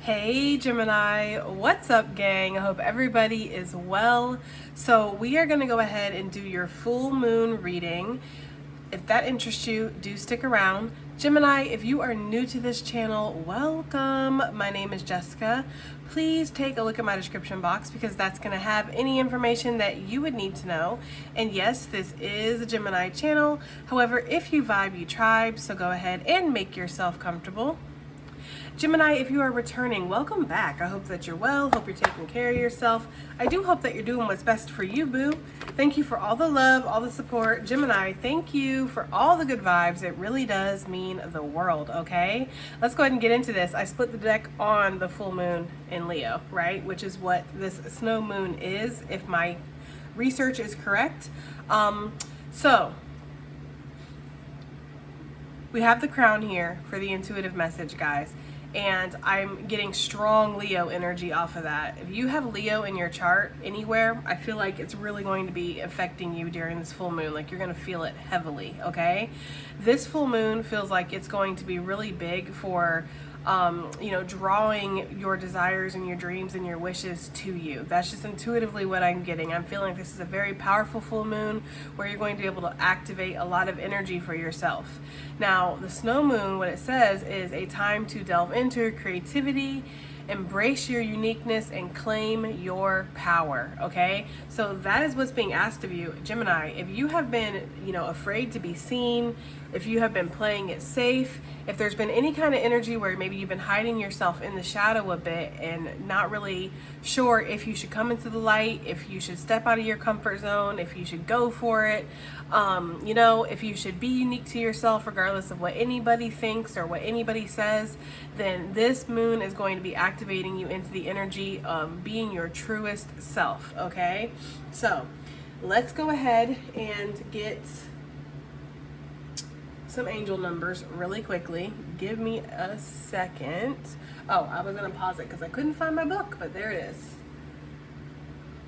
Hey Gemini, what's up gang? I hope everybody is well. So we are going to go ahead and do your full moon reading. If that interests you, do stick around. Gemini, if you are new to this channel, welcome. My name is Jessica. Please take a look at my description box because that's going to have any information that you would need to know. And yes, this is a Gemini channel. However, if you vibe, you tribe, so go ahead and make yourself comfortable. Gemini, if you are returning, welcome back. I hope that you're well. Hope you're taking care of yourself. I do hope that you're doing what's best for you, boo. Thank you for all the love, all the support. Gemini, thank you for all the good vibes. It really does mean the world, okay? Let's go ahead and get into this. I split the deck on the full moon in Leo, right? Which is what this snow moon is, if my research is correct. So we have the crown here for the intuitive message, guys. And I'm getting strong Leo energy off of that. If you have Leo in your chart anywhere, I feel like it's really going to be affecting you during this full moon. Like you're going to feel it heavily, okay? This full moon feels like it's going to be really big for drawing your desires and your dreams and your wishes to you. That's just intuitively what I'm getting. I'm feeling this is a very powerful full moon where you're going to be able to activate a lot of energy for yourself. Now, the snow moon, what it says is a time to delve into creativity, embrace your uniqueness, and claim your power, okay? So that is what's being asked of you, Gemini. If you have been, afraid to be seen, if you have been playing it safe, if there's been any kind of energy where maybe you've been hiding yourself in the shadow a bit and not really sure if you should come into the light, if you should step out of your comfort zone, if you should go for it, if you should be unique to yourself regardless of what anybody thinks or what anybody says, then this moon is going to be activating you into the energy of being your truest self, okay? So let's go ahead and get some angel numbers really quickly. Give me a second. Oh, I was gonna pause it because I couldn't find my book, but there it is.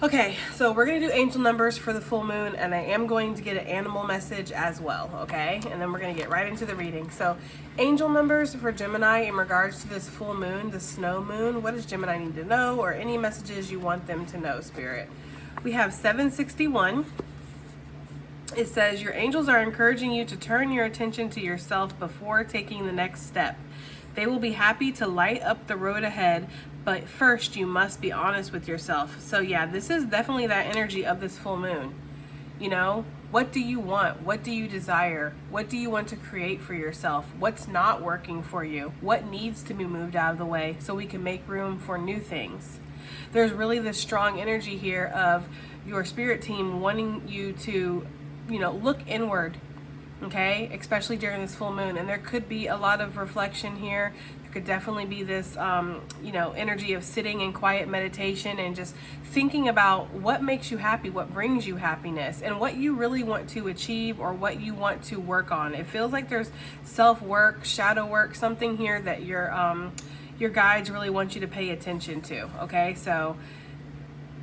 Okay, so we're gonna do angel numbers for the full moon, and I am going to get an animal message as well, okay? And then we're gonna get right into the reading. So angel numbers for Gemini in regards to this full moon, the snow moon. What does Gemini need to know, or any messages you want them to know, Spirit? We have 761. It says, your angels are encouraging you to turn your attention to yourself before taking the next step. They will be happy to light up the road ahead, but first you must be honest with yourself. So yeah, this is definitely that energy of this full moon. What do you want? What do you desire? What do you want to create for yourself? What's not working for you? What needs to be moved out of the way so we can make room for new things? There's really this strong energy here of your spirit team wanting you to look inward, okay, especially during this full moon. And there could be a lot of reflection here. There could definitely be this energy of sitting in quiet meditation and just thinking about what makes you happy, what brings you happiness, and what you really want to achieve or what you want to work on. It feels like there's self-work, shadow work, something here that your guides really want you to pay attention to, okay? So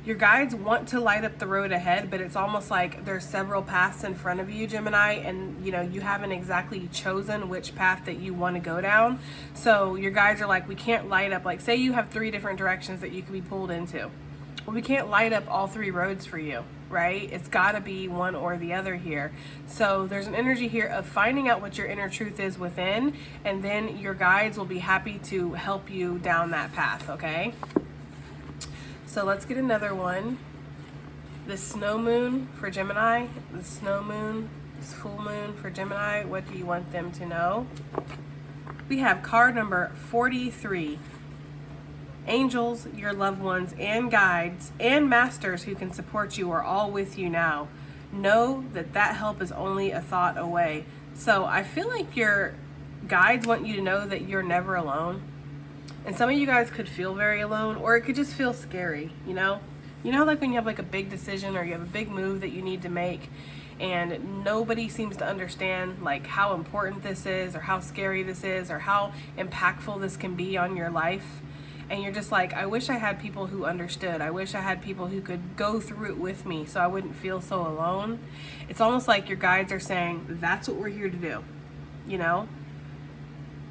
your guides want to light up the road ahead, but it's almost like there's several paths in front of you, Gemini, and you haven't exactly chosen which path that you want to go down. So your guides are like, we can't light up, like say you have 3 different directions that you could be pulled into. Well, we can't light up all 3 roads for you, right? It's got to be one or the other here. So there's an energy here of finding out what your inner truth is within, and then your guides will be happy to help you down that path, okay? So let's get another one. The snow moon for Gemini. The snow moon, this full moon for Gemini. What do you want them to know? We have card number 43. Angels, your loved ones, and guides, and masters who can support you are all with you now. Know that help is only a thought away. So I feel like your guides want you to know that you're never alone. And some of you guys could feel very alone, or it could just feel scary, like when you have like a big decision or you have a big move that you need to make and nobody seems to understand like how important this is or how scary this is or how impactful this can be on your life. And you're just like, I wish I had people who understood. I wish I had people who could go through it with me so I wouldn't feel so alone. It's almost like your guides are saying, that's what we're here to do,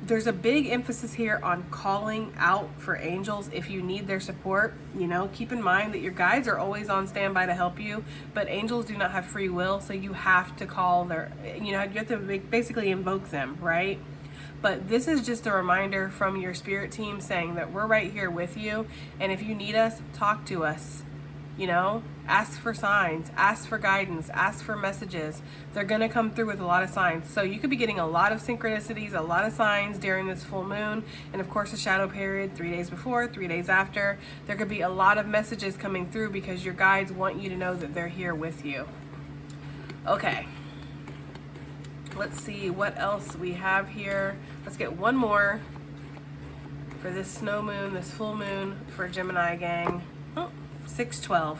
There's a big emphasis here on calling out for angels if you need their support. You know, keep in mind that your guides are always on standby to help you, but angels do not have free will, so you have to call their, you have to basically invoke them, right? But this is just a reminder from your spirit team saying that we're right here with you, and if you need us, talk to us. You know, ask for signs, ask for guidance, ask for messages. They're going to come through with a lot of signs. So you could be getting a lot of synchronicities, a lot of signs during this full moon. And of course, the shadow period, 3 days before, 3 days after. There could be a lot of messages coming through because your guides want you to know that they're here with you. Okay. Let's see what else we have here. Let's get one more for this snow moon, this full moon for Gemini gang. 6/12.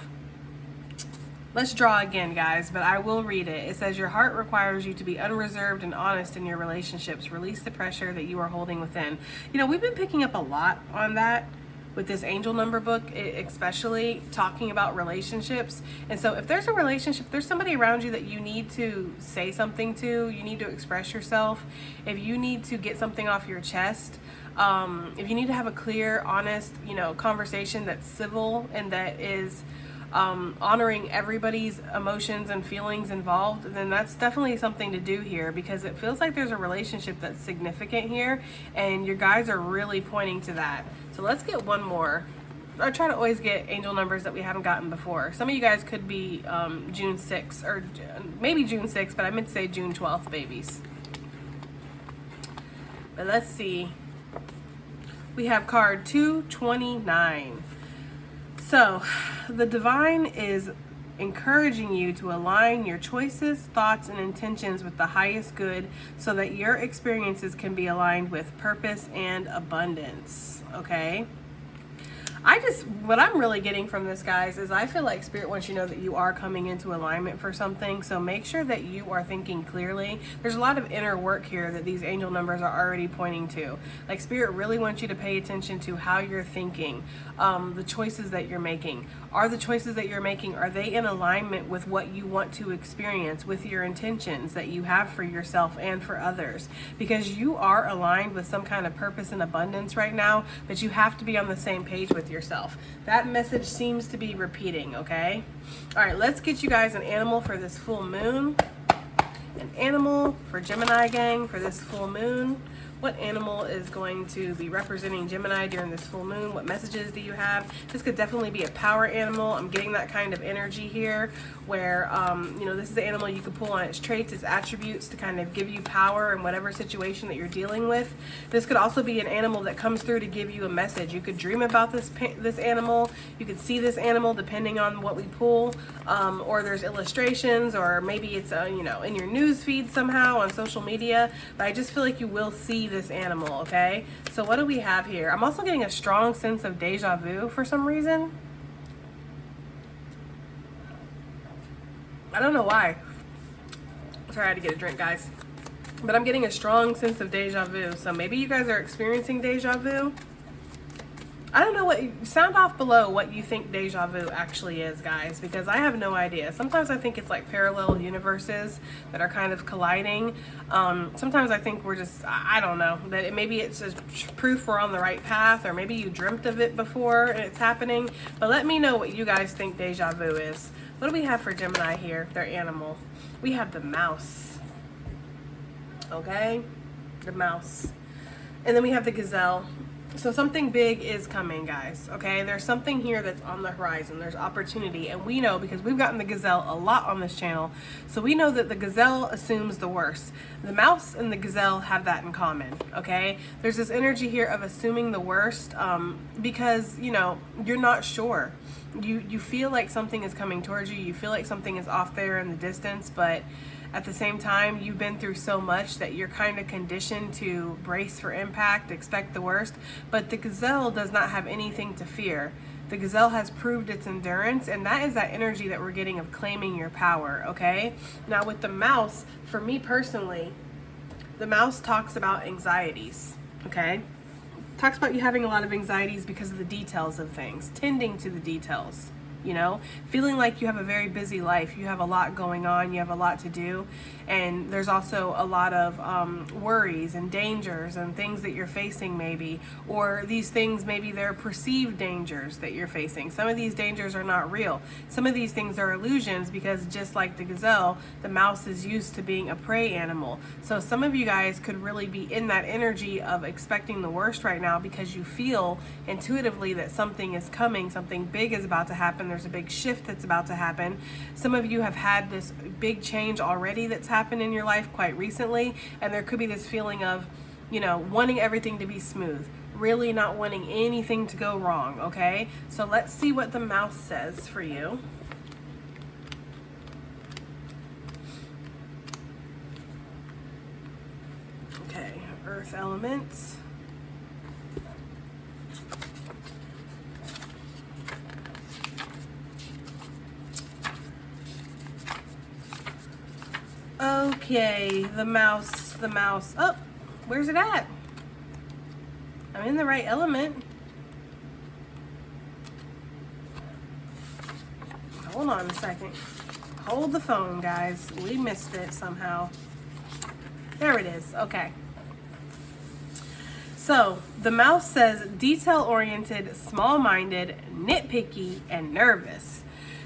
Let's draw again, guys, but I will read it. It says, your heart requires you to be unreserved and honest in your relationships. Release the pressure that you are holding within. You know, we've been picking up a lot on that with this angel number book, especially talking about relationships. And so if there's a relationship, there's somebody around you that you need to say something to, you need to express yourself. If you need to get something off your chest, if you need to have a clear, honest, conversation that's civil and that is honoring everybody's emotions and feelings involved, then that's definitely something to do here, because it feels like there's a relationship that's significant here and your guides are really pointing to that. So let's get one more. I try to always get angel numbers that we haven't gotten before. Some of you guys could be June 6th or maybe June 6th, but I meant to say June 12th babies. But let's see. We have card 229. So, the divine is encouraging you to align your choices, thoughts, and intentions with the highest good so that your experiences can be aligned with purpose and abundance. Okay? What I'm really getting from this, guys, is I feel like Spirit wants you to know that you are coming into alignment for something. So make sure that you are thinking clearly. There's a lot of inner work here that these angel numbers are already pointing to. Like, Spirit really wants you to pay attention to how you're thinking, the choices that you're making. Are the choices that you're making, are they in alignment with what you want to experience, with your intentions that you have for yourself and for others? Because you are aligned with some kind of purpose and abundance right now, but you have to be on the same page with yourself. That message seems to be repeating, okay? All right, let's get you guys an animal for this full moon. An animal for Gemini gang for this full moon. What animal is going to be representing Gemini during this full moon? What messages do you have? This could definitely be a power animal. I'm getting that kind of energy here where, this is the animal you could pull on its traits, its attributes to kind of give you power in whatever situation that you're dealing with. This could also be an animal that comes through to give you a message. You could dream about this animal. You could see this animal depending on what we pull, or there's illustrations, or maybe it's, in your news feed somehow on social media. But I just feel like you will see this animal, okay? So what do we have here? I'm also getting a strong sense of deja vu for some reason. I don't know why. Sorry, I had to get a drink, guys. But I'm getting a strong sense of deja vu. So maybe you guys are experiencing deja vu. I don't know sound off below what you think deja vu actually is, guys, because I have no idea. Sometimes I think it's like parallel universes that are kind of colliding. Sometimes I think we're just, I don't know, that maybe it's just proof we're on the right path, or maybe you dreamt of it before and it's happening. But let me know what you guys think deja vu is. What do we have for Gemini here, their animal? We have the mouse. Okay? The mouse. And then we have the gazelle. So something big is coming, guys, okay? There's something here that's on the horizon. There's opportunity, and we know because we've gotten the gazelle a lot on this channel, so we know that the gazelle assumes the worst. The mouse and the gazelle have that in common, okay? There's this energy here of assuming the worst because, you're not sure. You feel like something is coming towards you. You feel like something is off there in the distance, but at the same time, you've been through so much that you're kind of conditioned to brace for impact, expect the worst. But the gazelle does not have anything to fear. The gazelle has proved its endurance, and that is that energy that we're getting of claiming your power, okay? Now with the mouse, for me personally, the mouse talks about anxieties, okay? Talks about you having a lot of anxieties because of the details of things, tending to the details, you know, feeling like you have a very busy life. You have a lot going on, you have a lot to do, and there's also a lot of worries and dangers and things that you're facing maybe, or these things, maybe they're perceived dangers that you're facing. Some of these dangers are not real. Some of these things are illusions, because just like the gazelle, the mouse is used to being a prey animal. So some of you guys could really be in that energy of expecting the worst right now, because you feel intuitively that something is coming, something big is about to happen. There's a big shift that's about to happen. Some of you have had this big change already that's happened in your life quite recently, and there could be this feeling of, you know, wanting everything to be smooth, really not wanting anything to go wrong. Okay, so let's see what the mouse says for you. Okay, earth elements. Okay, the mouse, oh, where's it at? I'm in the right element. Hold on a second. Hold the phone, guys. We missed it somehow. There it is, okay. So, the mouse says detail-oriented, small-minded, nitpicky, and nervous.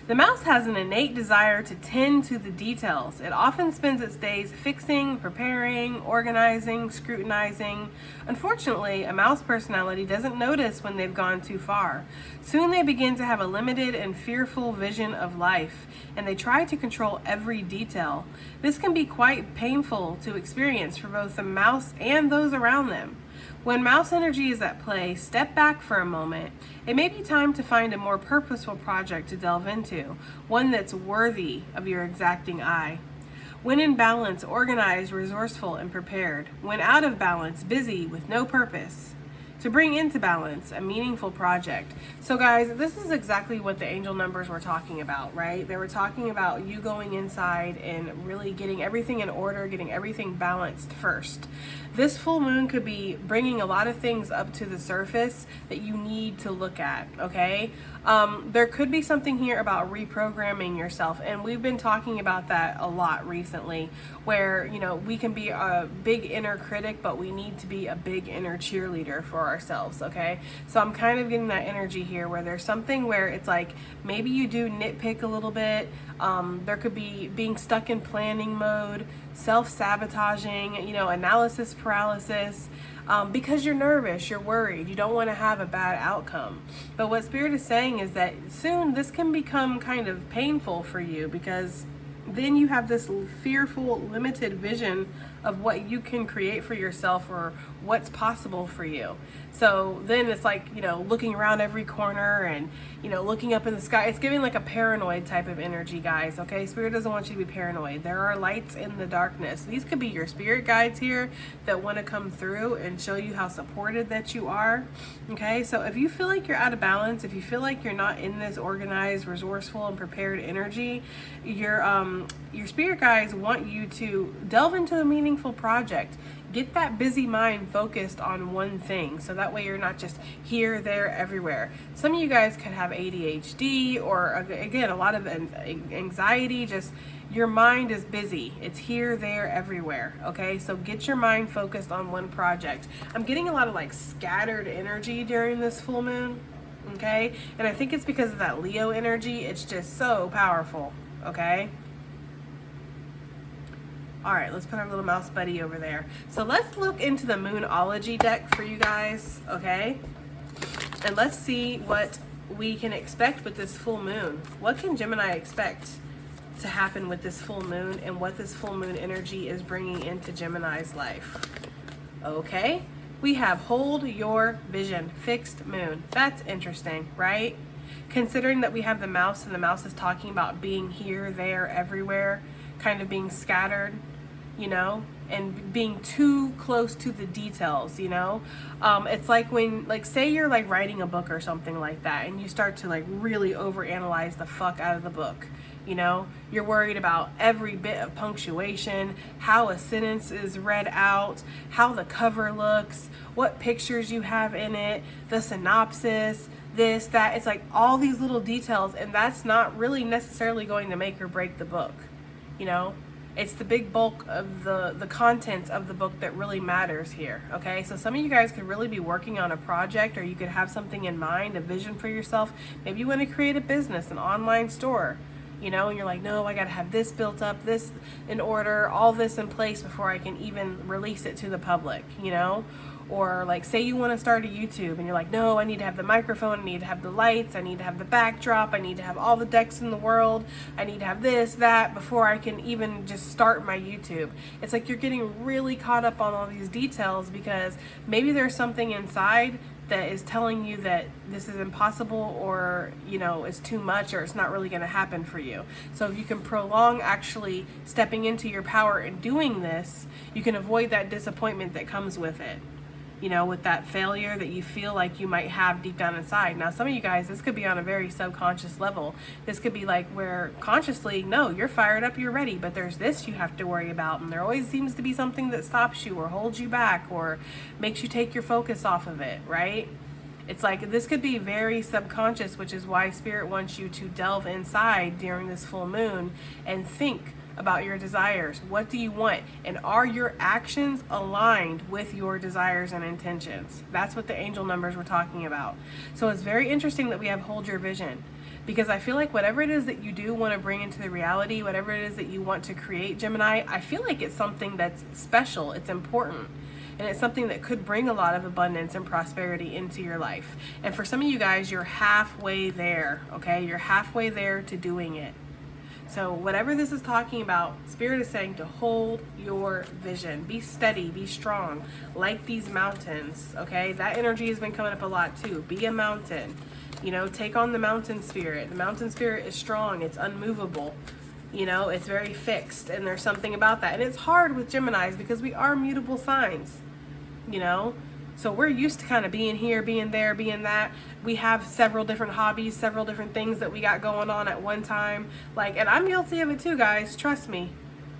The mouse has an innate desire to tend to the details. It often spends its days fixing, preparing, organizing, scrutinizing. Unfortunately, a mouse personality doesn't notice when they've gone too far. Soon they begin to have a limited and fearful vision of life, and they try to control every detail. This can be quite painful to experience for both the mouse and those around them. When mouse energy is at play, step back for a moment. It may be time to find a more purposeful project to delve into, one that's worthy of your exacting eye. When in balance, organized, resourceful, and prepared. When out of balance, busy with no purpose. To bring into balance a meaningful project. So guys, this is exactly what the angel numbers were talking about, right? They were talking about you going inside and really getting everything in order, getting everything balanced first. This full moon could be bringing a lot of things up to the surface that you need to look at, okay? There could be something here about reprogramming yourself, and we've been talking about that a lot recently, where, you know, we can be a big inner critic, but we need to be a big inner cheerleader for ourselves, okay? So I'm kind of getting that energy here where there's something where it's like maybe you do nitpick a little bit. There could be being stuck in planning mode, self-sabotaging, you know, analysis paralysis, because you're nervous, you're worried, you don't want to have a bad outcome. But what Spirit is saying is that soon this can become kind of painful for you, because then you have this fearful, limited vision of what you can create for yourself or what's possible for you. So then it's like, you know, looking around every corner and, you know, looking up in the sky. It's giving like a paranoid type of energy, guys, okay? Spirit doesn't want you to be paranoid. There are lights in the darkness. These could be your spirit guides here that want to come through and show you how supported that you are, okay? So if you feel like you're out of balance, if you feel like you're not in this organized, resourceful, and prepared energy, your spirit guides want you to delve into a meaningful project. Get that busy mind focused on one thing, so that way you're not just here, there, everywhere. Some of you guys could have ADHD or, again, a lot of anxiety. Just your mind is busy. It's here, there, everywhere, okay? So get your mind focused on one project. I'm getting a lot of like scattered energy during this full moon, okay? And I think it's because of that Leo energy. It's just so powerful, okay? All right, let's put our little mouse buddy over there. So let's look into the Moonology deck for you guys, okay? And let's see what we can expect with this full moon. What can Gemini expect to happen with this full moon, and what this full moon energy is bringing into Gemini's life? Okay, we have hold your vision, fixed moon. That's interesting, right? Considering that we have the mouse, and the mouse is talking about being here, there, everywhere, kind of being scattered, you know, and being too close to the details, you know. It's like when, like, say you're like writing a book or something like that, and you start to like really overanalyze the fuck out of the book, you know. You're worried about every bit of punctuation, how a sentence is read out, how the cover looks, what pictures you have in it, the synopsis, this, that. It's like all these little details, and that's not really necessarily going to make or break the book. You know, it's the big bulk of the contents of the book that really matters here. Okay, so some of you guys could really be working on a project, or you could have something in mind, a vision for yourself. Maybe you want to create a business, an online store, you know, and you're like, no, I got to have this built up, this in order, all this in place before I can even release it to the public, you know. Or like, say you want to start a YouTube and you're like, no, I need to have the microphone, I need to have the lights, I need to have the backdrop, I need to have all the decks in the world, I need to have this, that, before I can even just start my YouTube. It's like you're getting really caught up on all these details because maybe there's something inside that is telling you that this is impossible, or, you know, it's too much, or it's not really going to happen for you. So if you can prolong actually stepping into your power and doing this, you can avoid that disappointment that comes with it. You know, with that failure that you feel like you might have deep down inside. Now, some of you guys, this could be on a very subconscious level. This could be like where consciously, no, you're fired up, you're ready, but there's this you have to worry about. And there always seems to be something that stops you or holds you back or makes you take your focus off of it, right? It's like this could be very subconscious, which is why Spirit wants you to delve inside during this full moon and think about your desires. What do you want? And are your actions aligned with your desires and intentions? That's what the angel numbers we're talking about. So it's very interesting that we have hold your vision, because I feel like whatever it is that you do want to bring into the reality, whatever it is that you want to create, Gemini, I feel like it's something that's special, it's important, and it's something that could bring a lot of abundance and prosperity into your life. And for some of you guys, you're halfway there, okay? You're halfway there to doing it. So whatever this is talking about, Spirit is saying to hold your vision. Be steady, be strong, like these mountains, okay? That energy has been coming up a lot too. Be a mountain, you know, take on the mountain spirit. The mountain spirit is strong, it's unmovable, you know, it's very fixed, and there's something about that. And it's hard with Geminis because we are mutable signs, you know? So we're used to kind of being here, being there, being that. We have several different hobbies, several different things that we got going on at one time. Like, and I'm guilty of it too, guys. Trust me.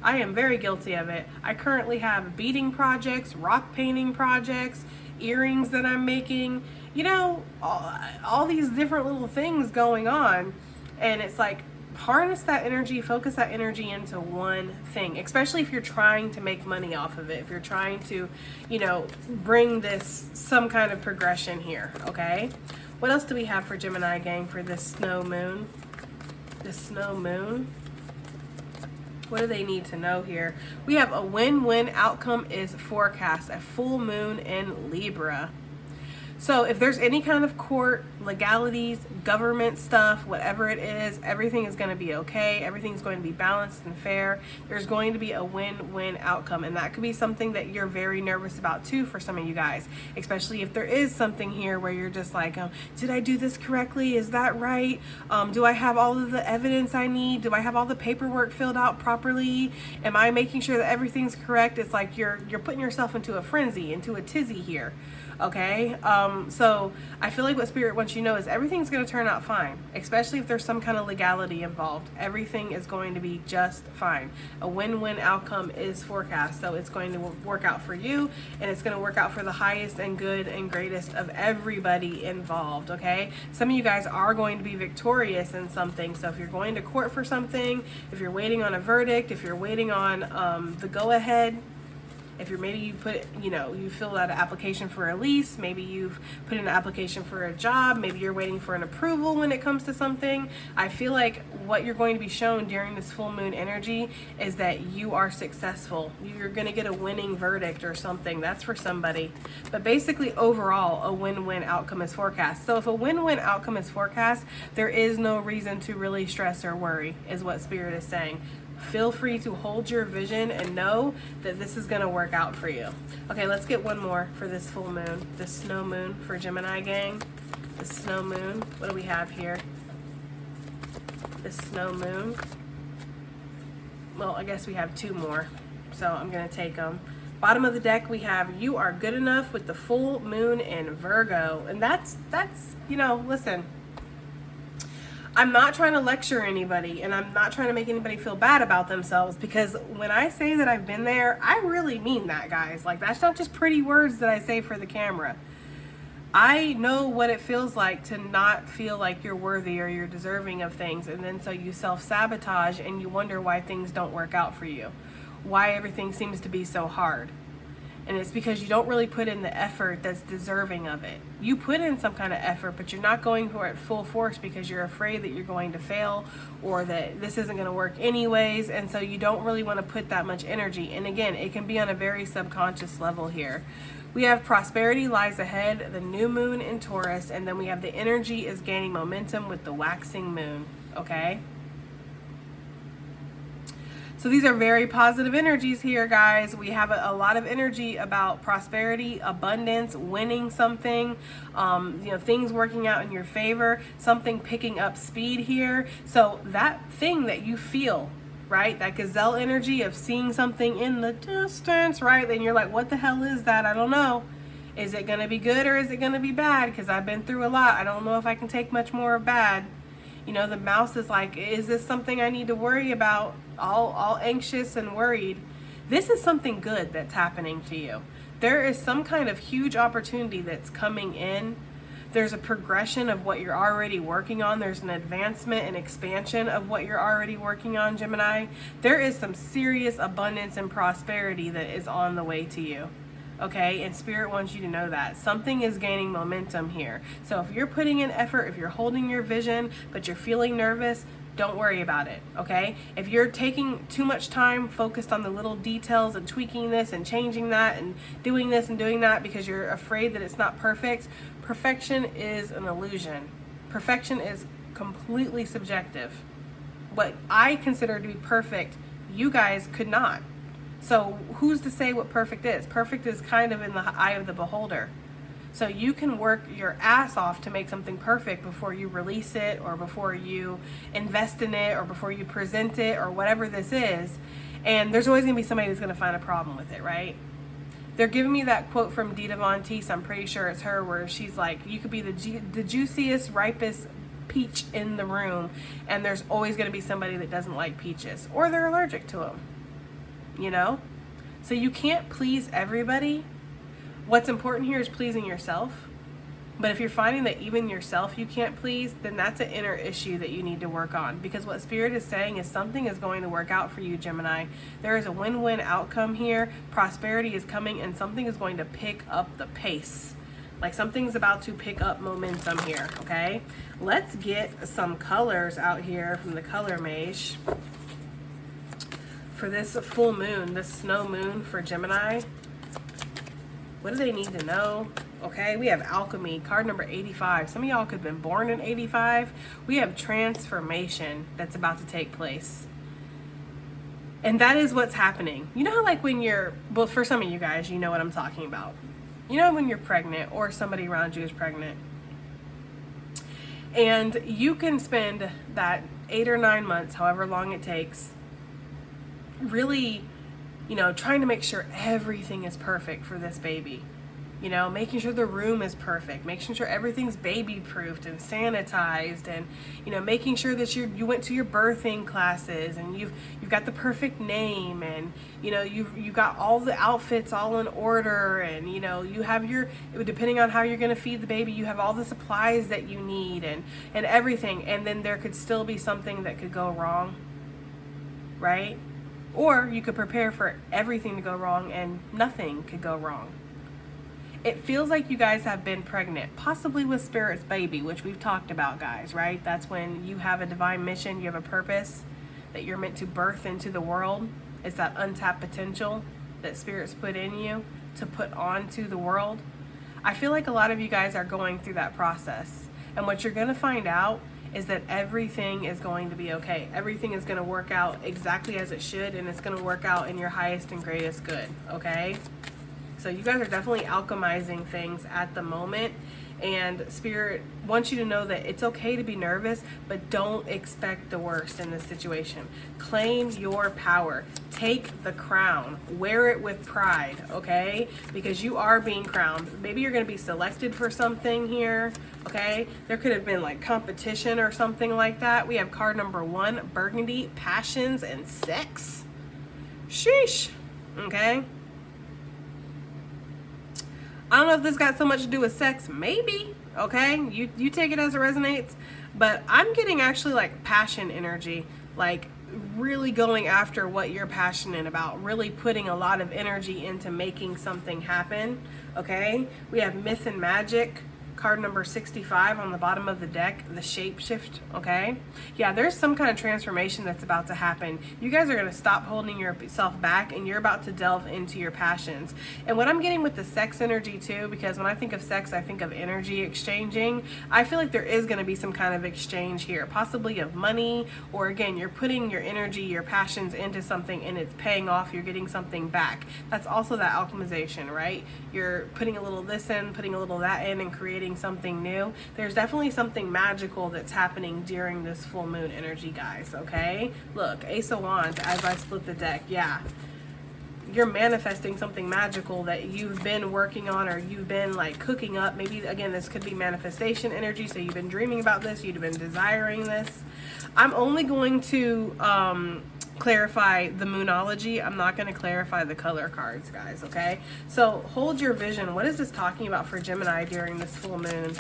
I am very guilty of it. I currently have beading projects, rock painting projects, earrings that I'm making, you know, all these different little things going on. And it's like, harness that energy, focus that energy into one thing, especially if you're trying to make money off of it, if you're trying to, you know, bring this some kind of progression here, okay? What else do we have for Gemini gang for this snow moon? This snow moon. What do they need to know here? We have a win-win outcome is forecast, a full moon in Libra. So if there's any kind of court, legalities, government stuff, whatever it is, everything is going to be okay. Everything's going to be balanced and fair. There's going to be a win-win outcome. And that could be something that you're very nervous about too for some of you guys, especially if there is something here where you're just like, did I do this correctly? Is that right? Do I have all of the evidence I need? Do I have all the paperwork filled out properly? Am I making sure that everything's correct? It's like you're putting yourself into a frenzy, into a tizzy here. Okay, so I feel like what Spirit wants you to know is everything's going to turn out fine, especially if there's some kind of legality involved. Everything is going to be just fine. A win-win outcome is forecast, so it's going to work out for you, and it's going to work out for the highest and good and greatest of everybody involved, okay? Some of you guys are going to be victorious in something, so if you're going to court for something, if you're waiting on a verdict, if you're waiting on the go-ahead, if you're maybe you put, you know, you filled out an application for a lease, maybe you've put in an application for a job, maybe you're waiting for an approval when it comes to something. I feel like what you're going to be shown during this full moon energy is that you are successful. You're going to get a winning verdict or something. That's for somebody. But basically, overall, a win-win outcome is forecast. So if a win-win outcome is forecast, there is no reason to really stress or worry, is what Spirit is saying. Feel free to hold your vision and know that this is going to work out for you. Okay, let's get one more for this full moon, this snow moon for Gemini gang. The snow moon. What do we have here? This snow moon. Well, I guess we have two more, so I'm going to take them. Bottom of the deck, we have you are good enough with the full moon in Virgo. And that's you know, listen. I'm not trying to lecture anybody, and I'm not trying to make anybody feel bad about themselves, because when I say that I've been there, I really mean that, guys. Like, that's not just pretty words that I say for the camera. I know what it feels like to not feel like you're worthy or you're deserving of things. And then so you self-sabotage and you wonder why things don't work out for you, why everything seems to be so hard. And it's because you don't really put in the effort that's deserving of it. You put in some kind of effort, but you're not going for it full force because you're afraid that you're going to fail or that this isn't going to work anyways. And so you don't really want to put that much energy. And again, it can be on a very subconscious level here. We have prosperity lies ahead, the new moon in Taurus, and then we have the energy is gaining momentum with the waxing moon, okay? So these are very positive energies here, guys. We have a lot of energy about prosperity, abundance, winning something, things working out in your favor, something picking up speed here. So that thing that you feel, right? That gazelle energy of seeing something in the distance, right? Then you're like, what the hell is that? I don't know. Is it going to be good or is it going to be bad? Because I've been through a lot. I don't know if I can take much more of bad. The mouse is like, is this something I need to worry about? All anxious and worried. This is something good that's happening to you. There is some kind of huge opportunity that's coming in. There's a progression of what you're already working on. There's an advancement and expansion of what you're already working on, Gemini. There is some serious abundance and prosperity that is on the way to you. Okay, and Spirit wants you to know that something is gaining momentum here. So if you're putting in effort, if you're holding your vision, but you're feeling nervous, don't worry about it, okay? If you're taking too much time focused on the little details and tweaking this and changing that and doing this and doing that because you're afraid that it's not perfect, perfection is an illusion. Perfection is completely subjective. What I consider to be perfect, you guys could not. So who's to say what perfect is? Perfect is kind of in the eye of the beholder. So you can work your ass off to make something perfect before you release it or before you invest in it or before you present it or whatever this is. And there's always going to be somebody who's going to find a problem with it, right? They're giving me that quote from Dita Von Teese, I'm pretty sure it's her, where she's like, you could be the juiciest, ripest peach in the room, and there's always going to be somebody that doesn't like peaches or they're allergic to them. So you can't please everybody. What's important here is pleasing yourself. But if you're finding that even yourself you can't please, then that's an inner issue that you need to work on. Because what Spirit is saying is something is going to work out for you, Gemini. There is a win-win outcome here. Prosperity is coming and something is going to pick up the pace. Like something's about to pick up momentum here, okay? Let's get some colors out here from the color mage. For this full moon, this snow moon for Gemini, what do they need to know? Okay, we have alchemy, card number 85. Some of y'all could have been born in 85. We have transformation that's about to take place. And that is what's happening. You know how like when you're, well, for some of you guys, you know what I'm talking about. You know when you're pregnant or somebody around you is pregnant. And you can spend that 8 or 9 months, however long it takes, really, trying to make sure everything is perfect for this baby. Making sure the room is perfect, making sure everything's baby proofed and sanitized, and making sure that you went to your birthing classes and you've got the perfect name, and you've got all the outfits all in order, and you have your, depending on how you're going to feed the baby, you have all the supplies that you need and everything. And then there could still be something that could go wrong, right? Or you could prepare for everything to go wrong and nothing could go wrong. It feels like you guys have been pregnant, possibly with Spirit's baby, which we've talked about, guys, right? That's when you have a divine mission, you have a purpose that you're meant to birth into the world. It's that untapped potential that Spirit's put in you to put onto the world. I feel like a lot of you guys are going through that process. And what you're going to find out is that everything is going to be okay. Everything is going to work out exactly as it should, and it's going to work out in your highest and greatest good, okay? So you guys are definitely alchemizing things at the moment, and Spirit wants you to know that it's okay to be nervous, but don't expect the worst in this situation. Claim your power. Take the crown. Wear it with pride, okay? Because you are being crowned. Maybe you're going to be selected for something here, okay? There could have been like competition or something like that. We have card number 1, Burgundy, Passions and Sex. Sheesh, okay? I don't know if this got so much to do with sex. Maybe. Okay, you take it as it resonates. But I'm getting actually like passion energy, like really going after what you're passionate about, really putting a lot of energy into making something happen. Okay, we have myth and magic, card number 65 on the bottom of the deck, the shapeshift. Okay, yeah, there's some kind of transformation that's about to happen. You guys are going to stop holding yourself back, and you're about to delve into your passions. And what I'm getting with the sex energy too, because when I think of sex, I think of energy exchanging. I feel like there is going to be some kind of exchange here, possibly of money, or again, you're putting your energy, your passions into something and it's paying off, you're getting something back. That's also that alchemization, right? You're putting a little this in, putting a little that in, and creating something new. There's definitely something magical that's happening during this full moon energy, guys. Okay, look, Ace of Wands as I split the deck. Yeah, you're manifesting something magical that you've been working on, or you've been like cooking up. Maybe again, this could be manifestation energy, so you've been dreaming about this, you've been desiring this. I'm only going to clarify the moonology. I'm not going to clarify the color cards, guys. Okay, so hold your vision. What is this talking about for Gemini during this full moon?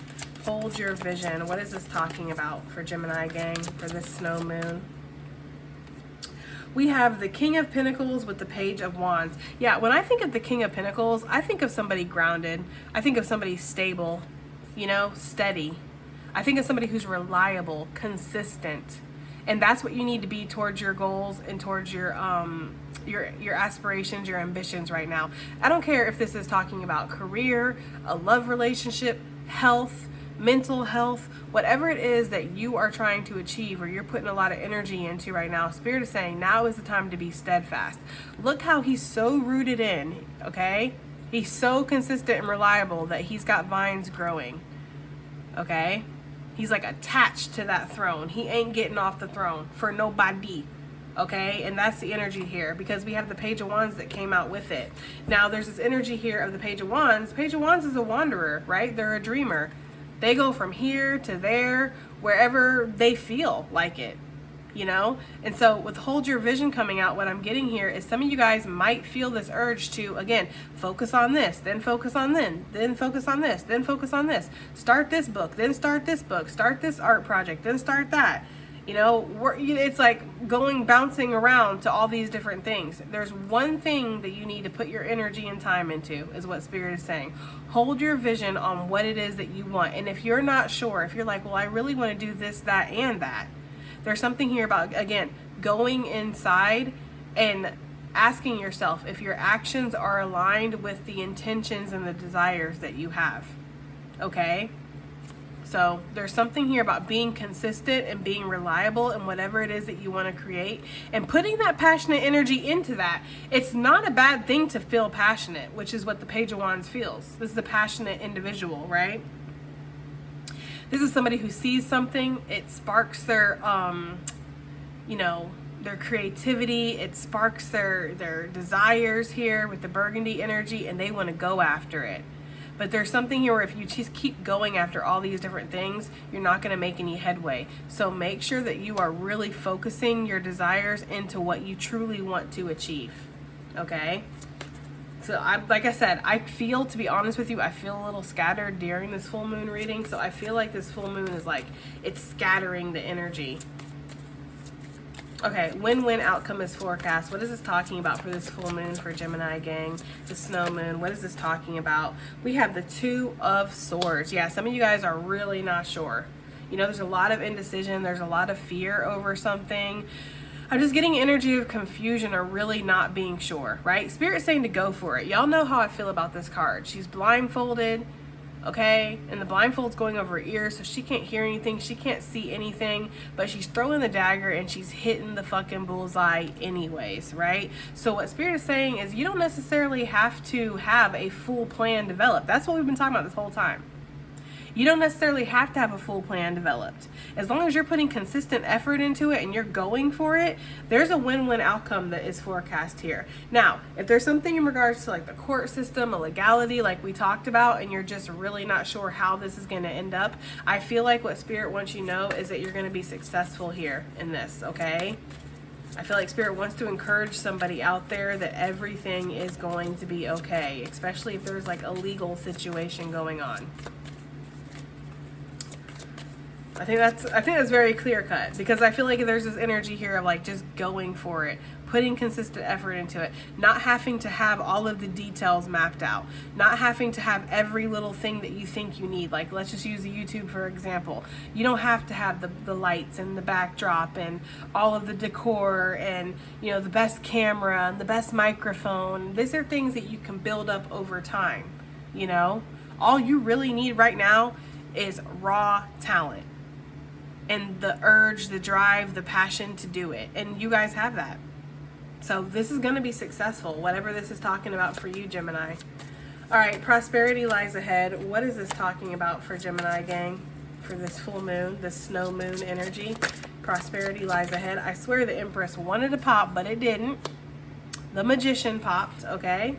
Hold your vision. What is this talking about for Gemini, gang, for this snow moon? We have the King of Pentacles with the Page of Wands. Yeah, when I think of the King of Pentacles, I think of somebody grounded. I think of somebody stable, you know, steady. I think of somebody who's reliable, consistent. And that's what you need to be towards your goals and towards your aspirations, your ambitions right now. I don't care if this is talking about career, a love relationship, health, mental health, whatever it is that you are trying to achieve or you're putting a lot of energy into right now. Spirit is saying now is the time to be steadfast. Look how he's so rooted in, okay? He's so consistent and reliable that he's got vines growing, okay? He's like attached to that throne. He ain't getting off the throne for nobody. Okay, and that's the energy here, because we have the Page of Wands that came out with it. Now there's this energy here of the Page of Wands. Page of Wands is a wanderer, right? They're a dreamer. They go from here to there, wherever they feel like it, you know? And so with Hold Your Vision coming out, what I'm getting here is some of you guys might feel this urge to, again, focus on this, then focus on then focus on this, then focus on this. Start this book, then start this book, start this art project, then start that. You know, it's like bouncing around to all these different things. There's one thing that you need to put your energy and time into, is what Spirit is saying. Hold your vision on what it is that you want. And if you're not sure, if you're like, well, I really want to do this, that, and that, there's something here about, again, going inside and asking yourself if your actions are aligned with the intentions and the desires that you have. Okay? So there's something here about being consistent and being reliable in whatever it is that you want to create, and putting that passionate energy into that. It's not a bad thing to feel passionate, which is what the Page of Wands feels. This is a passionate individual, right? This is somebody who sees something, it sparks their, you know, their creativity, it sparks their desires here with the burgundy energy, and they want to go after it. But there's something here where if you just keep going after all these different things, you're not going to make any headway. So make sure that you are really focusing your desires into what you truly want to achieve. Okay? So like I said, I feel, to be honest with you, I feel a little scattered during this full moon reading. So I feel like this full moon is like, it's scattering the energy. Okay, win-win outcome is forecast. What is this talking about for this full moon for Gemini, gang? The snow moon, what is this talking about? We have the Two of Swords. Yeah, some of you guys are really not sure. You know, there's a lot of indecision. There's a lot of fear over something. I'm just getting energy of confusion or really not being sure, right? Spirit's saying to go for it. Y'all know how I feel about this card. She's blindfolded. Okay, and the blindfold's going over her ears, so she can't hear anything, she can't see anything, but she's throwing the dagger and she's hitting the fucking bullseye anyways, right? So what Spirit is saying is you don't necessarily have to have a full plan developed. That's what we've been talking about this whole time. You don't necessarily have to have a full plan developed. As long as you're putting consistent effort into it and you're going for it, there's a win-win outcome that is forecast here. Now, if there's something in regards to like the court system, a legality like we talked about, and you're just really not sure how this is going to end up, I feel like what Spirit wants you to know is that you're going to be successful here in this, okay? I feel like Spirit wants to encourage somebody out there that everything is going to be okay, especially if there's like a legal situation going on. I think that's very clear cut, because I feel like there's this energy here of like just going for it, putting consistent effort into it, not having to have all of the details mapped out, not having to have every little thing that you think you need. Like, let's just use the YouTube for example. You don't have to have the lights and the backdrop and all of the decor and, you know, the best camera and the best microphone. These are things that you can build up over time. You know, all you really need right now is raw talent and the urge, the drive, the passion to do it. And you guys have that. So this is going to be successful, whatever this is talking about for you, Gemini. All right, prosperity lies ahead. What is this talking about for Gemini, gang? For this full moon, this snow moon energy. Prosperity lies ahead. I swear the Empress wanted to pop, but it didn't. The Magician popped, okay?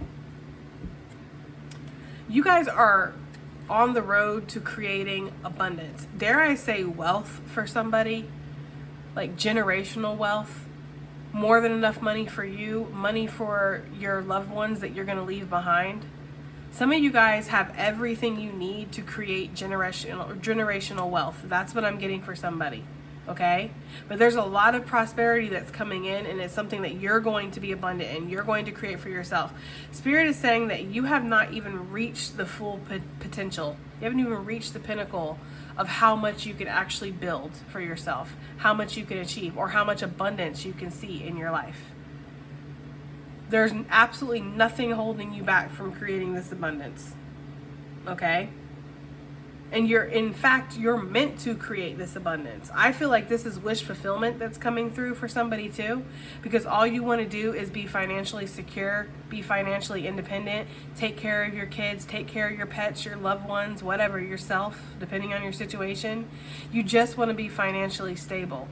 You guys are on the road to creating abundance. Dare I say wealth for somebody? Like generational wealth. More than enough money for you, money for your loved ones that you're going to leave behind. Some of you guys have everything you need to create generational wealth. That's what I'm getting for somebody. Okay? But there's a lot of prosperity that's coming in, and it's something that you're going to be abundant in. You're going to create for yourself. Spirit is saying that you have not even reached the full potential. You haven't even reached the pinnacle of how much you can actually build for yourself, how much you can achieve, or how much abundance you can see in your life. There's absolutely nothing holding you back from creating this abundance. Okay? And in fact, you're meant to create this abundance. I feel like this is wish fulfillment that's coming through for somebody too, because all you want to do is be financially secure, be financially independent, take care of your kids, take care of your pets, your loved ones, whatever, yourself, depending on your situation. You just want to be financially stable.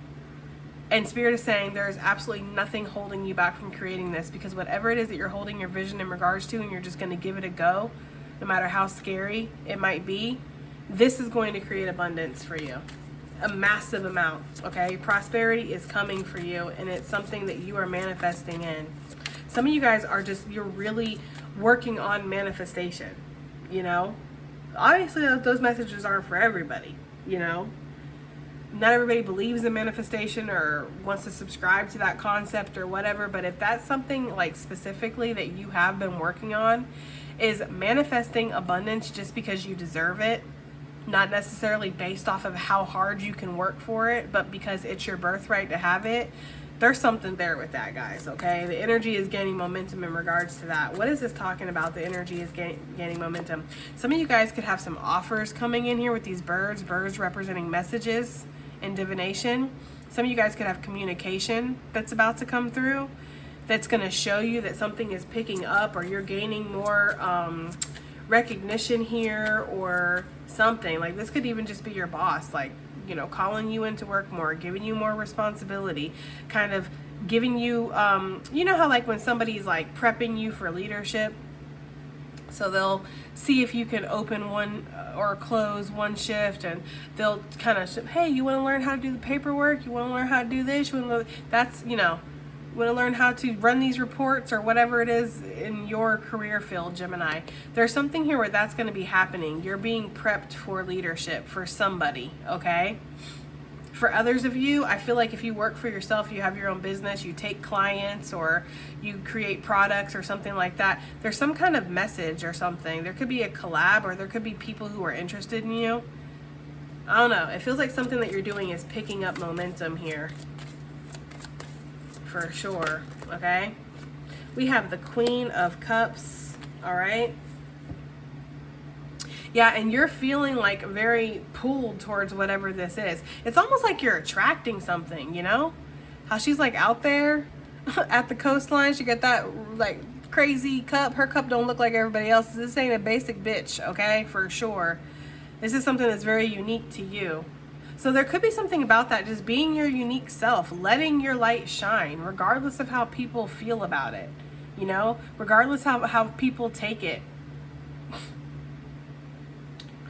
And Spirit is saying there is absolutely nothing holding you back from creating this, because whatever it is that you're holding your vision in regards to, and you're just going to give it a go, no matter how scary it might be, this is going to create abundance for you. A massive amount, okay? Prosperity is coming for you, and it's something that you are manifesting in. Some of you guys are you're really working on manifestation, you know? Obviously, those messages aren't for everybody, you know? Not everybody believes in manifestation or wants to subscribe to that concept or whatever, but if that's something like specifically that you have been working on, is manifesting abundance just because you deserve it, not necessarily based off of how hard you can work for it, but because it's your birthright to have it, there's something there with that, guys, okay? The energy is gaining momentum in regards to that. What is this talking about? The energy is gaining momentum. Some of you guys could have some offers coming in here with these birds representing messages and divination. Some of you guys could have communication that's about to come through that's going to show you that something is picking up, or you're gaining more recognition here or something. Like, this could even just be your boss, like, you know, calling you into work more, giving you more responsibility, kind of giving you, you know how like when somebody's like prepping you for leadership, so they'll see if you can open one or close one shift, and they'll kind of, hey, you want to learn how to do the paperwork? You want to learn how to do this? You want to learn, that's, you know, want to learn how to run these reports or whatever it is in your career field, Gemini. There's something here where that's going to be happening. You're being prepped for leadership for somebody, okay? For others of you, I feel like if you work for yourself, you have your own business, you take clients or you create products or something like that, there's some kind of message or something. There could be a collab, or there could be people who are interested in you. I don't know. It feels like something that you're doing is picking up momentum here. For sure, okay? We have the Queen of Cups, all right? Yeah, and you're feeling like very pulled towards whatever this is. It's almost like you're attracting something, you know? How she's like out there at the coastline. She got that like crazy cup. Her cup don't look like everybody else's. This ain't a basic bitch, okay? For sure. This is something that's very unique to you. So there could be something about that, just being your unique self, letting your light shine, regardless of how people feel about it, you know, regardless how people take it.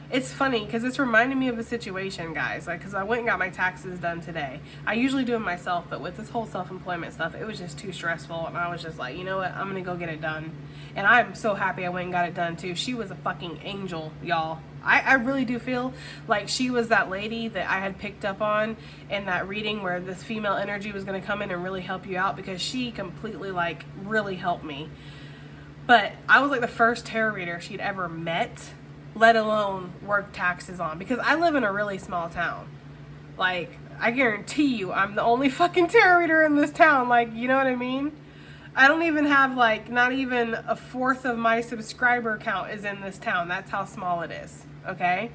It's funny because it's reminding me of a situation, guys. Like, because I went and got my taxes done today. I usually do it myself, but with this whole self-employment stuff, it was just too stressful. And I was just like, you know what? I'm going to go get it done. And I'm so happy I went and got it done, too. She was a fucking angel, y'all. I really do feel like she was that lady that I had picked up on in that reading where this female energy was going to come in and really help you out, because she completely, like, really helped me. But I was like the first tarot reader she'd ever met, let alone work taxes on, because I live in a really small town. Like, I guarantee you I'm the only fucking tarot reader in this town. Like, you know what I mean? I don't even have, like, not even a fourth of my subscriber count is in this town. That's how small it is, okay?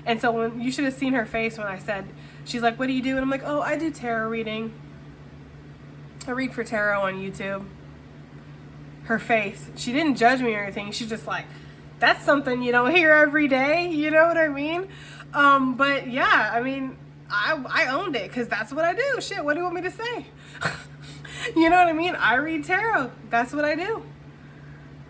And so when you should have seen her face when I said, she's like, what do you do? And I'm like, oh, I do tarot reading. I read for tarot on YouTube. Her face, she didn't judge me or anything. She's just like, that's something you don't hear every day. You know what I mean? But yeah, I mean, I owned it because that's what I do. Shit, what do you want me to say? You know what I mean? I read tarot. That's what I do.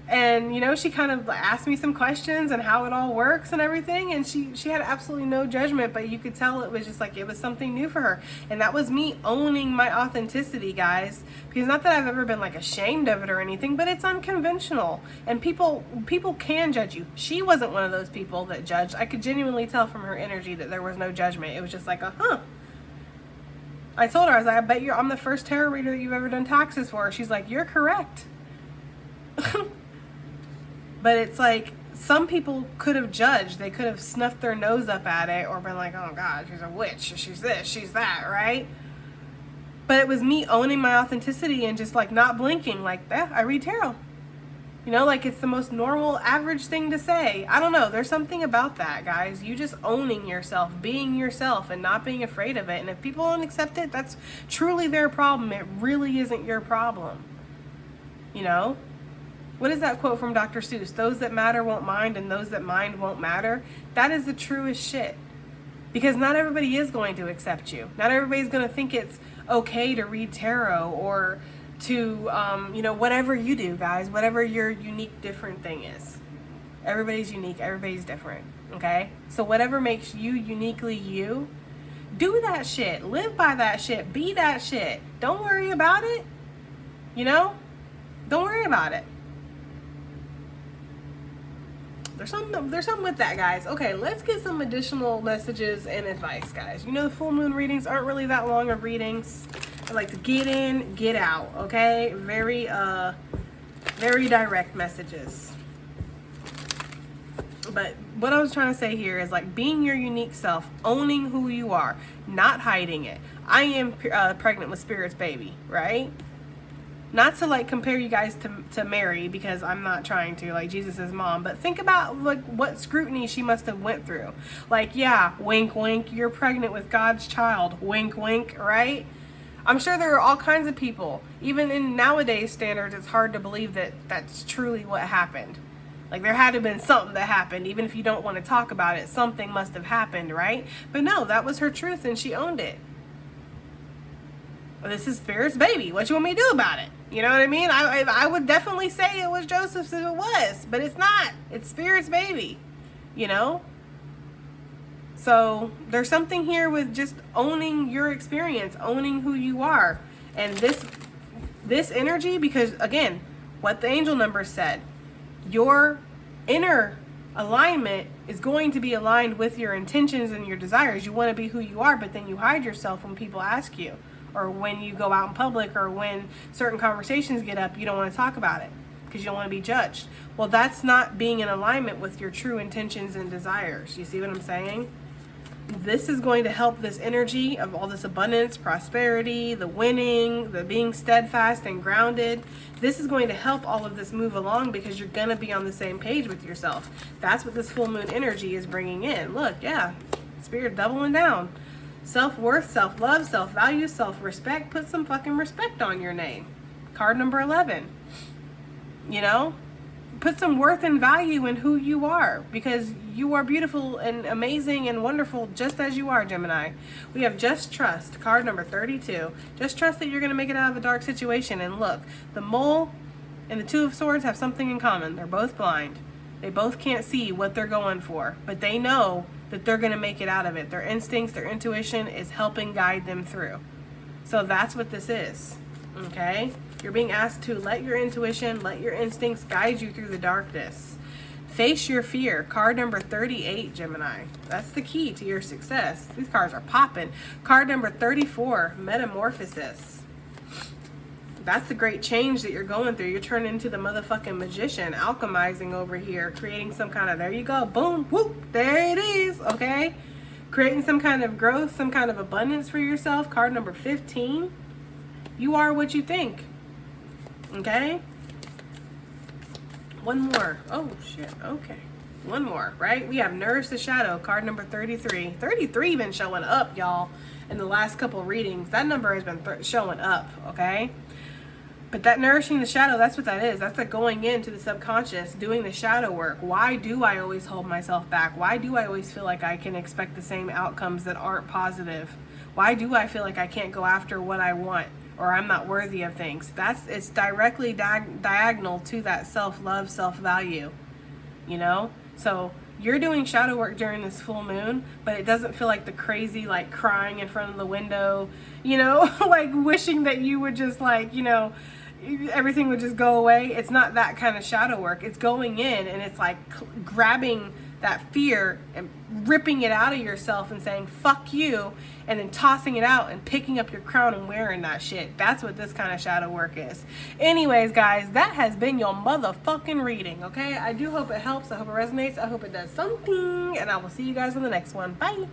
And, you know, she kind of asked me some questions and how it all works and everything. And she had absolutely no judgment, but you could tell it was just like, it was something new for her. And that was me owning my authenticity, guys. Because not that I've ever been like ashamed of it or anything, but it's unconventional. And people can judge you. She wasn't one of those people that judged. I could genuinely tell from her energy that there was no judgment. It was just like, I told her, I was like, I bet I'm the first tarot reader that you've ever done taxes for. She's like, you're correct. But it's like, some people could have judged. They could have snuffed their nose up at it or been like, oh God, she's a witch. She's this, she's that, right? But it was me owning my authenticity and just like not blinking, like, I read tarot. You know, like it's the most normal, average thing to say. I don't know. There's something about that, guys. You just owning yourself, being yourself and not being afraid of it. And if people don't accept it, that's truly their problem. It really isn't your problem. You know? What is that quote from Dr. Seuss? Those that matter won't mind and those that mind won't matter. That is the truest shit. Because not everybody is going to accept you. Not everybody's going to think it's okay to read tarot or to, you know, whatever you do, guys. Whatever your unique, different thing is. Everybody's unique. Everybody's different. Okay? So whatever makes you uniquely you, do that shit. Live by that shit. Be that shit. Don't worry about it. You know? Don't worry about it. There's something with that, guys. Okay, let's get some additional messages and advice, guys. You know, the full moon readings aren't really that long of readings. I like to get in, get out, okay? Very direct messages. But what I was trying to say here is like being your unique self, owning who you are, not hiding it. I am pregnant with Spirit's baby, right? Not to like compare you guys to Mary, because I'm not trying to, like Jesus' mom, but think about like what scrutiny she must have went through. Like, yeah, wink, wink, you're pregnant with God's child, wink, wink, right? I'm sure there are all kinds of people, even in nowadays standards, it's hard to believe that that's truly what happened. Like there had to have been something that happened, even if you don't want to talk about it, something must have happened, right? But no, that was her truth and she owned it. This is Spirit's baby. What you want me to do about it? You know what I mean? I would definitely say it was Joseph's if it was, but it's not. It's Spirit's baby, you know? So there's something here with just owning your experience, owning who you are. And this energy, because again, what the angel number said, your inner alignment is going to be aligned with your intentions and your desires. You want to be who you are, but then you hide yourself when people ask you. Or when you go out in public, or when certain conversations get up, you don't want to talk about it because you don't want to be judged. Well, that's not being in alignment with your true intentions and desires. You see what I'm saying? This is going to help this energy of all this abundance, prosperity, the winning, the being steadfast and grounded. This is going to help all of this move along because you're going to be on the same page with yourself. That's what this full moon energy is bringing in. Look, yeah, Spirit doubling down. Self-worth, self-love, self-value, self-respect. Put some fucking respect on your name. Card number 11. You know? Put some worth and value in who you are, because you are beautiful and amazing and wonderful just as you are, Gemini. We have Just Trust, card number 32. Just trust that you're going to make it out of a dark situation. And look, the Mole and the Two of Swords have something in common. They're both blind. They both can't see what they're going for, but they know that they're going to make it out of it. Their instincts, their intuition is helping guide them through. So that's what this is, okay? You're being asked to let your intuition, let your instincts guide you through the darkness. Face your fear. Card number 38, Gemini. That's the key to your success. These cards are popping. Card number 34, Metamorphosis. That's the great change that you're going through. You're turning into the motherfucking magician, alchemizing over here, creating some kind of, there you go, boom, whoop, there it is, okay? Creating some kind of growth, some kind of abundance for yourself. Card number 15, you are what you think, okay? One more. Oh, shit. Okay. One more, right? We have Nourish the Shadow, card number 33. 33 been showing up, y'all, in the last couple readings. That number has been showing up, okay? But that nourishing the shadow, that's what that is. That's like going into the subconscious, doing the shadow work. Why do I always hold myself back? Why do I always feel like I can expect the same outcomes that aren't positive? Why do I feel like I can't go after what I want? Or I'm not worthy of things? It's directly diagonal to that self-love, self-value, you know? So you're doing shadow work during this full moon, but it doesn't feel like the crazy, like crying in front of the window, you know, like wishing that you would just like, you know, everything would just go away. It's not that kind of shadow work. It's going in and it's like grabbing that fear and ripping it out of yourself and saying, fuck you, and then tossing it out and picking up your crown and wearing that shit. That's what this kind of shadow work is. Anyways, guys, that has been your motherfucking reading, okay? I do hope it helps. I hope it resonates. I hope it does something, and I will see you guys on the next one. Bye.